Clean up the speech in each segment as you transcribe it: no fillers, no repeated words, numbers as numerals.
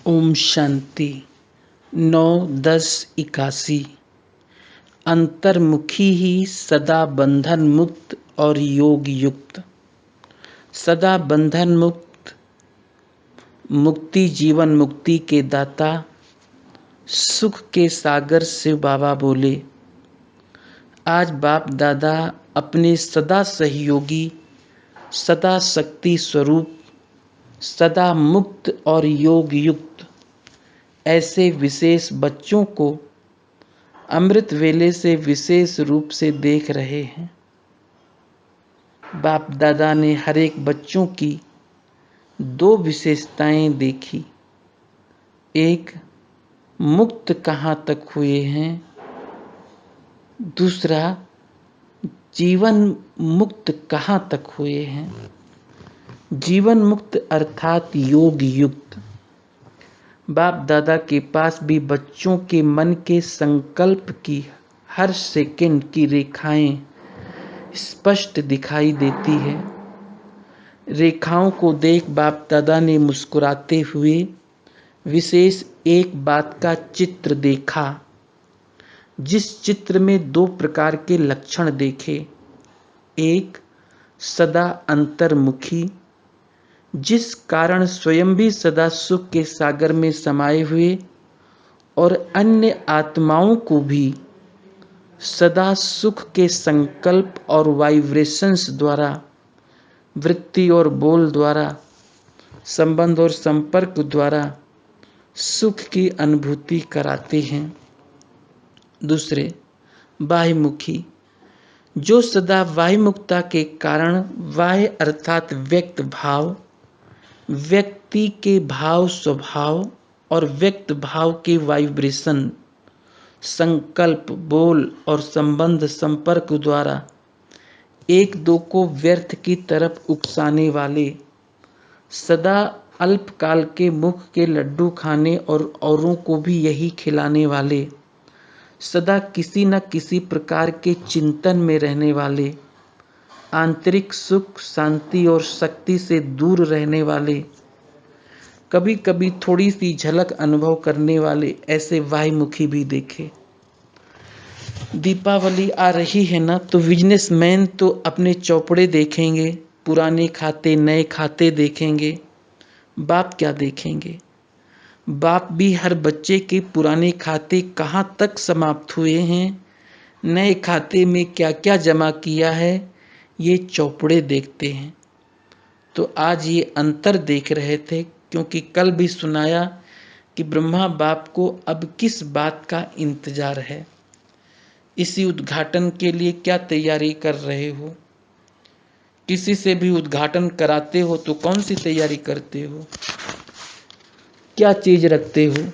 ओम शांति। 9-10-81। अंतर्मुखी ही सदा बंधन मुक्त और योग युक्त। सदा बंधन मुक्त मुक्ति जीवन मुक्ति के दाता सुख के सागर शिव बाबा बोले। आज बाप दादा अपने सदा सहयोगी, सदा शक्ति स्वरूप, सदा मुक्त और योग युक्त ऐसे विशेष बच्चों को अमृत वेले से विशेष रूप से देख रहे हैं। बाप दादा ने हर एक बच्चों की दो विशेषताएं देखी। एक, मुक्त कहाँ तक हुए हैं। दूसरा, जीवन मुक्त कहाँ तक हुए हैं। जीवन मुक्त अर्थात योग युक्त। बाप दादा के पास भी बच्चों के मन के संकल्प की हर सेकंड की रेखाएं स्पष्ट दिखाई देती है। रेखाओं को देख बाप दादा ने मुस्कुराते हुए विशेष एक बात का चित्र देखा, जिस चित्र में दो प्रकार के लक्षण देखे। एक, सदा अंतर्मुखी, जिस कारण स्वयं भी सदा सुख के सागर में समाये हुए और अन्य आत्माओं को भी सदा सुख के संकल्प और वाइब्रेशंस द्वारा, वृत्ति और बोल द्वारा, संबंध और संपर्क द्वारा सुख की अनुभूति कराते हैं। दूसरे, बाह्यमुखी, जो सदा बाह्यमुखता के कारण बाह्य अर्थात व्यक्त भाव, व्यक्ति के भाव स्वभाव और व्यक्त भाव के वाइब्रेशन, संकल्प, बोल और संबंध संपर्क द्वारा एक दो को व्यर्थ की तरफ उकसाने वाले, सदा अल्पकाल के मुख के लड्डू खाने और औरों को भी यही खिलाने वाले, सदा किसी न किसी प्रकार के चिंतन में रहने वाले, आंतरिक सुख शांति और शक्ति से दूर रहने वाले, कभी कभी थोड़ी सी झलक अनुभव करने वाले ऐसे बाह्यमुखी भी देखे। दीपावली आ रही है ना, तो बिजनेसमैन तो अपने चौपड़े देखेंगे, पुराने खाते नए खाते देखेंगे। बाप क्या देखेंगे? बाप भी हर बच्चे के पुराने खाते कहाँ तक समाप्त हुए हैं, नए खाते में क्या क्या जमा किया है, ये चौपड़े देखते हैं। तो आज ये अंतर देख रहे थे, क्योंकि कल भी सुनाया कि ब्रह्मा बाप को अब किस बात का इंतजार है। इसी उद्घाटन के लिए क्या तैयारी कर रहे हो? किसी से भी उद्घाटन कराते हो तो कौन सी तैयारी करते हो? क्या चीज रखते हो?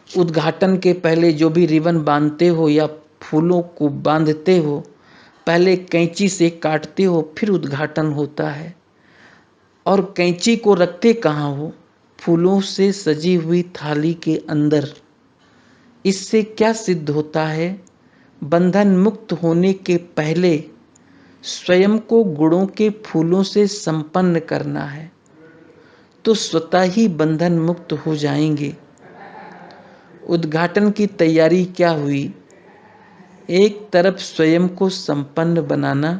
उद्घाटन के पहले जो भी रिबन बांधते हो या फूलों को बांधते हो, पहले कैंची से काटते हो, फिर उद्घाटन होता है। और कैंची को रखते कहाँ हो? फूलों से सजी हुई थाली के अंदर। इससे क्या सिद्ध होता है? बंधन मुक्त होने के पहले स्वयं को गुणों के फूलों से संपन्न करना है, तो स्वतः ही बंधन मुक्त हो जाएंगे। उद्घाटन की तैयारी क्या हुई? एक तरफ स्वयं को संपन्न बनाना,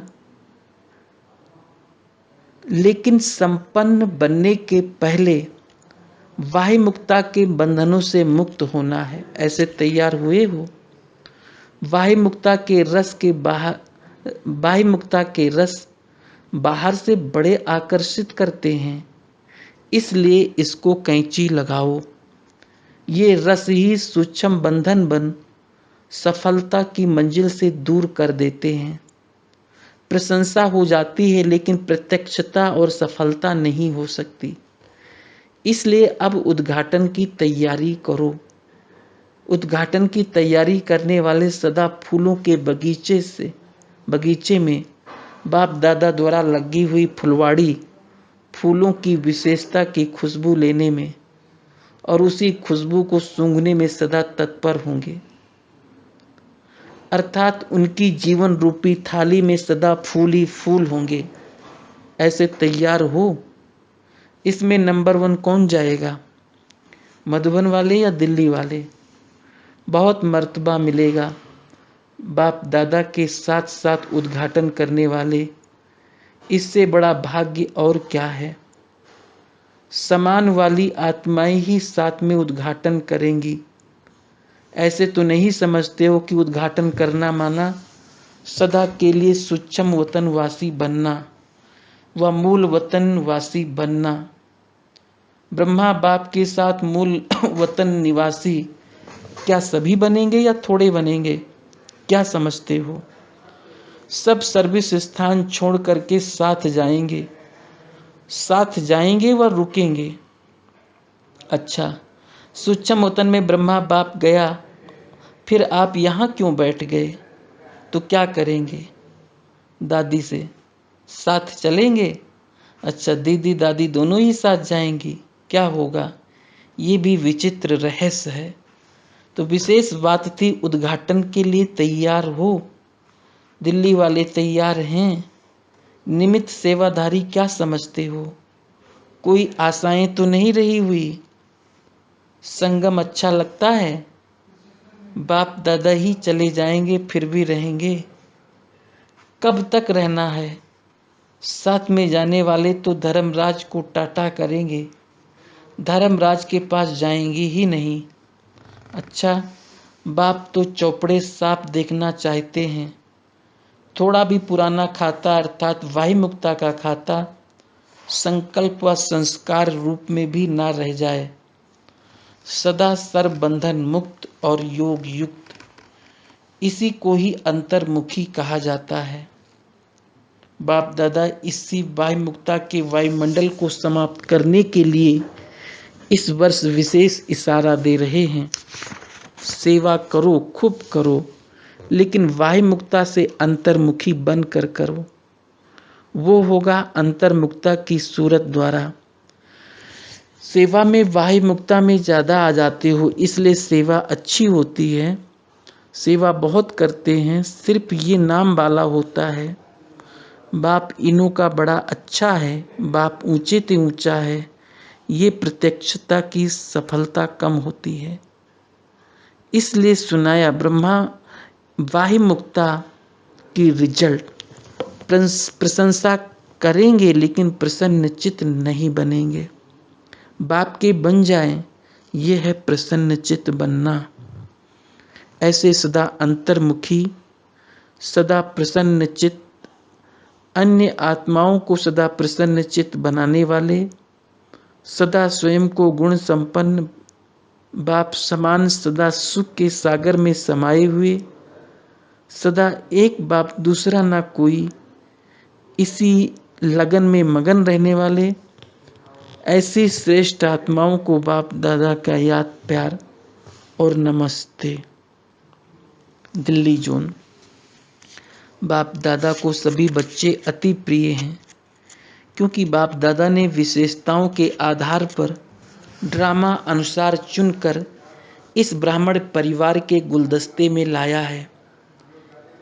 लेकिन संपन्न बनने के पहले बाह्य मुक्ता के बंधनों से मुक्त होना है। ऐसे तैयार हुए हो? बाह्य मुक्ता के रस बाहर से बड़े आकर्षित करते हैं, इसलिए इसको कैंची लगाओ। ये रस ही सूक्ष्म बंधन बन सफलता की मंजिल से दूर कर देते हैं। प्रशंसा हो जाती है, लेकिन प्रत्यक्षता और सफलता नहीं हो सकती। इसलिए अब उद्घाटन की तैयारी करो। उद्घाटन की तैयारी करने वाले सदा फूलों के बगीचे में बाप दादा द्वारा लगी हुई फुलवाड़ी, फूलों की विशेषता की खुशबू लेने में और उसी खुशबू को सूंघने में सदा तत्पर होंगे। अर्थात उनकी जीवन रूपी थाली में सदा फूल ही फूल होंगे। ऐसे तैयार हो। इसमें नंबर 1 कौन जाएगा? मधुबन वाले या दिल्ली वाले, बहुत मर्तबा मिलेगा। बाप दादा के साथ साथ उद्घाटन करने वाले, इससे बड़ा भाग्य और क्या है। समान वाली आत्माएं ही साथ में उद्घाटन करेंगी। ऐसे तो नहीं समझते हो कि उद्घाटन करना माना सदा के लिए सूक्ष्म वतन वासी बनना व मूल वतन वासी बनना। ब्रह्मा बाप के साथ मूल वतन निवासी क्या सभी बनेंगे या थोड़े बनेंगे, क्या समझते हो। सब सर्विस स्थान छोड़ करके साथ जाएंगे, साथ जाएंगे व रुकेंगे। अच्छा, सूक्ष्म वतन में ब्रह्मा बाप गया, फिर आप यहाँ क्यों बैठ गए, तो क्या करेंगे। दादी से साथ चलेंगे। अच्छा, दीदी दादी दोनों ही साथ जाएंगी, क्या होगा। ये भी विचित्र रहस्य है। तो विशेष बात थी, उद्घाटन के लिए तैयार हो। दिल्ली वाले तैयार हैं। निमित्त सेवाधारी क्या समझते हो, कोई आशाएं तो नहीं रही हुई। संगम अच्छा लगता है, बाप दादा ही चले जाएंगे फिर भी रहेंगे। कब तक रहना है, साथ में जाने वाले तो धर्मराज को टाटा करेंगे, धर्मराज के पास जाएंगे ही नहीं। अच्छा, बाप तो चौपड़े साफ देखना चाहते हैं। थोड़ा भी पुराना खाता अर्थात वाहिमुक्ता का खाता संकल्प व संस्कार रूप में भी ना रह जाए, सदा सर्वबंधन मुक्त और योग युक्त। इसी को ही अंतर्मुखी कहा जाता है। बाप दादा इसी वायुमुक्ता के वायुमंडल को समाप्त करने के लिए इस वर्ष विशेष इशारा दे रहे हैं। सेवा करो, खूब करो, लेकिन वायुमुक्ता से अंतर्मुखी बनकर करो। वो होगा अंतर्मुक्ता की सूरत द्वारा। सेवा में वायुमुक्ता में ज़्यादा आ जाते हो, इसलिए सेवा अच्छी होती है। सेवा बहुत करते हैं, सिर्फ ये नाम वाला होता है। बाप इनों का बड़ा अच्छा है, बाप ऊंचे ते ऊंचा है, ये प्रत्यक्षता की सफलता कम होती है। इसलिए सुनाया ब्रह्मा वाहिमुक्ता की रिजल्ट प्रशंसा करेंगे, लेकिन प्रसन्नचित्त नहीं बनेंगे। बाप के बन जाएं, ये है प्रसन्नचित्त बनना। ऐसे सदा अंतर्मुखी, सदा प्रसन्नचित्त, अन्य आत्माओं को सदा प्रसन्नचित्त बनाने वाले, सदा स्वयं को गुण संपन्न बाप समान सदा सुख के सागर में समाये हुए, सदा एक बाप दूसरा ना कोई, इसी लगन में मगन रहने वाले, ऐसी श्रेष्ठ आत्माओं को बाप दादा का याद प्यार और नमस्ते। दिल्ली जोन। बाप दादा को सभी बच्चे अति प्रिय हैं, क्योंकि बाप दादा ने विशेषताओं के आधार पर ड्रामा अनुसार चुनकर इस ब्राह्मण परिवार के गुलदस्ते में लाया है।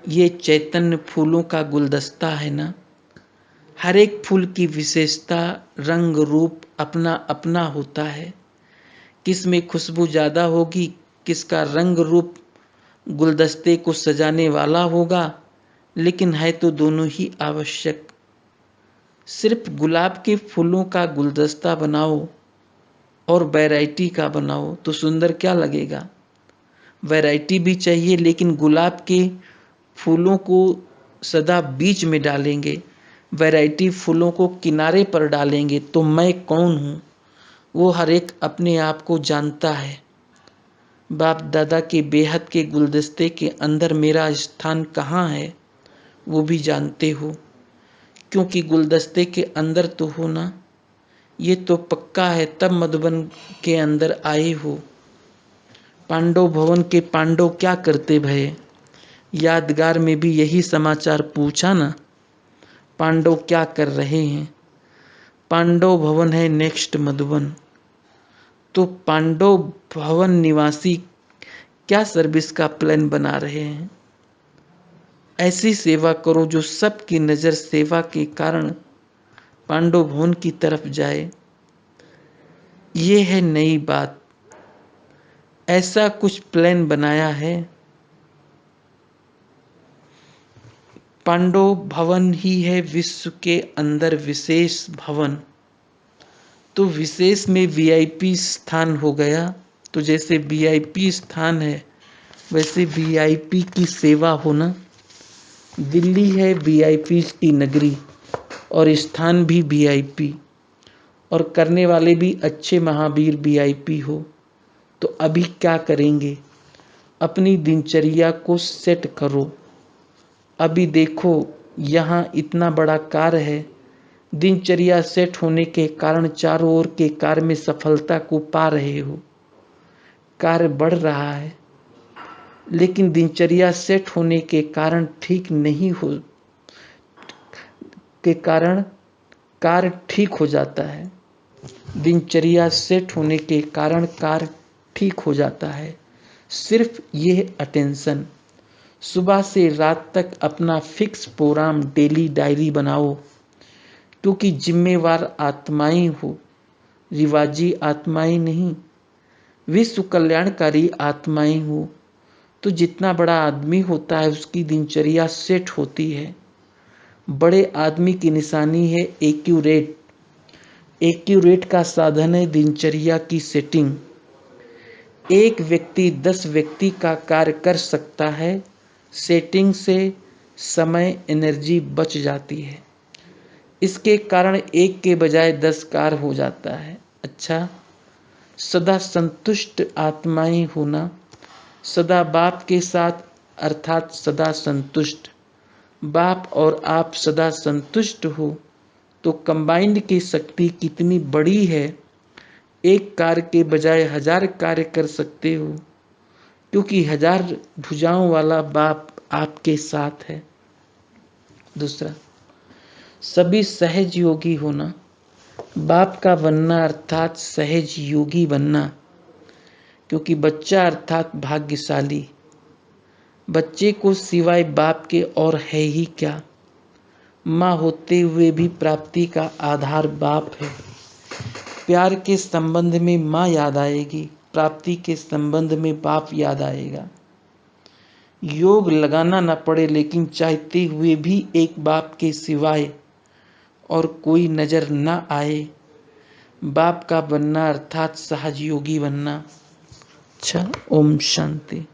ये चैतन्य फूलों का गुलदस्ता है ना। हर एक फूल की विशेषता रंग रूप अपना अपना होता है। किस में खुशबू ज़्यादा होगी, किसका रंग रूप गुलदस्ते को सजाने वाला होगा, लेकिन है तो दोनों ही आवश्यक। सिर्फ गुलाब के फूलों का गुलदस्ता बनाओ और वैरायटी का बनाओ तो सुंदर क्या लगेगा। वैरायटी भी चाहिए, लेकिन गुलाब के फूलों को सदा बीच में डालेंगे, वैरायटी फूलों को किनारे पर डालेंगे, तो मैं कौन हूँ वो हर एक अपने आप को जानता है। बाप दादा के बेहद के गुलदस्ते के अंदर मेरा स्थान कहाँ है वो भी जानते हो, क्योंकि गुलदस्ते के अंदर तो हो ना, ये तो पक्का है, तब मधुबन के अंदर आए हो। पांडव भवन के पांडव क्या करते भये, यादगार में भी यही समाचार पूछा ना, पांडव क्या कर रहे हैं। पांडव भवन है नेक्स्ट मधुबन, तो पांडव भवन निवासी क्या सर्विस का प्लान बना रहे हैं। ऐसी सेवा करो जो सबकी नज़र सेवा के कारण पांडव भवन की तरफ जाए। ये है नई बात। ऐसा कुछ प्लान बनाया है। पांडव भवन ही है विश्व के अंदर विशेष भवन। तो विशेष में वीआईपी स्थान हो गया। तो जैसे वीआईपी स्थान है वैसे वीआईपी की सेवा होना। दिल्ली है वीआईपी की नगरी और स्थान भी वीआईपी और करने वाले भी अच्छे महावीर वीआईपी हो। तो अभी क्या करेंगे? अपनी दिनचर्या को सेट करो। अभी देखो यहाँ इतना बड़ा कार्य है, दिनचर्या सेट होने के कारण चारों ओर के कार्य में सफलता को पा रहे हो, कार्य बढ़ रहा है। लेकिन दिनचर्या सेट होने के कारण ठीक नहीं हो के कारण कार्य ठीक हो जाता है। दिनचर्या सेट होने के कारण कार्य ठीक हो जाता है। सिर्फ ये अटेंशन। सुबह से रात तक अपना फिक्स प्रोग्राम डेली डायरी बनाओ, क्योंकि जिम्मेवार आत्माएं हो, रिवाजी आत्माएं नहीं, विश्व कल्याणकारी आत्माएं हो। तो जितना बड़ा आदमी होता है उसकी दिनचर्या सेट होती है। बड़े आदमी की निशानी है एक्यूरेट। एक्यूरेट का साधन है दिनचर्या की सेटिंग। एक व्यक्ति 10 व्यक्ति का कार्य कर सकता है। सेटिंग से समय एनर्जी बच जाती है। इसके कारण एक के बजाय 10 कार्य हो जाता है। अच्छा, सदा संतुष्ट आत्माएं होना। सदा बाप के साथ अर्थात सदा संतुष्ट। बाप और आप सदा संतुष्ट हो तो कंबाइंड की शक्ति कितनी बड़ी है। एक कार्य के बजाय 1000 कार्य कर सकते हो, क्योंकि 1000 भुजाओं वाला बाप आपके साथ है। दूसरा, सभी सहज योगी होना। बाप का बनना अर्थात सहज योगी बनना, क्योंकि बच्चा अर्थात भाग्यशाली। बच्चे को सिवाय बाप के और है ही क्या। माँ होते हुए भी प्राप्ति का आधार बाप है। प्यार के संबंध में माँ याद आएगी, प्राप्ति के संबंध में बाप याद आएगा। योग लगाना न पड़े लेकिन चाहते हुए भी एक बाप के सिवाय और कोई नजर न आए। बाप का बनना अर्थात सहज योगी बनना। अच्छा, ओम शांति।